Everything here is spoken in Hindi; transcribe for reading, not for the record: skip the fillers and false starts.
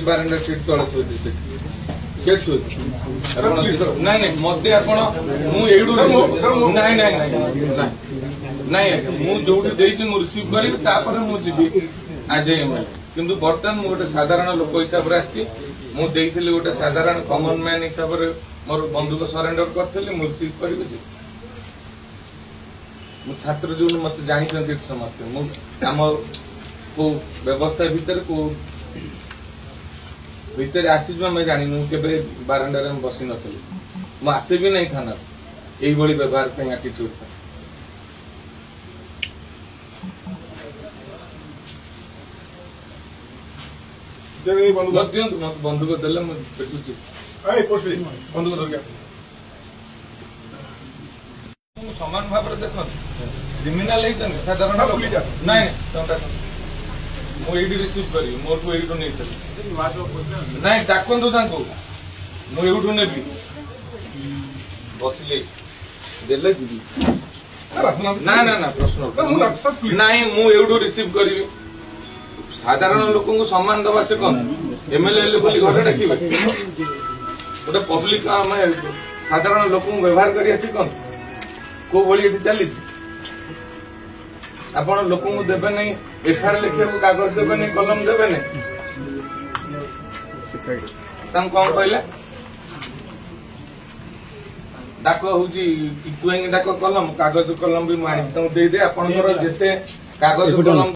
बारंडा सीट तले नाई मत रिसीव करी आज एमएलए किंतु बर्तमान मु गोटे साधारण लोक हिसाब से आसी मुझे गोटे साधारण कमन मैन हिसाब से मोर बंधुक सरेंडर करी मु रिसीव करी छात्र जो मत जानते समस्ते आम को व्यवस्था भितर को भितर आसी आम जानी के बारंडा बसी नी मुसे भी नहीं थाना यही व्यवहार आटीट्यूड बंधुक देले पेटुची समान भाव देख क्रिमिनाल साधारण नाई मुझे रिसीव करी मोर को यू नहीं नाई डाकतु मुझू ने बसिले देले जी ना ना ना प्रश्न नाई मुझू रिसीव करी साधारण लोक सम्मान दबा से कौन एमएलए बोली घर डाके गोटे पब्लिक आम साधारण लोक व्यवहार कर कौन को भली चली आपण लोक देवे नहीं एफआईआर लिखा कागज देवे नहीं कलम देवे नहीं कौन कहले डाक हूँ डाक कलम कागज कलम भी मुझे दे आपंकर जिते कागज कलम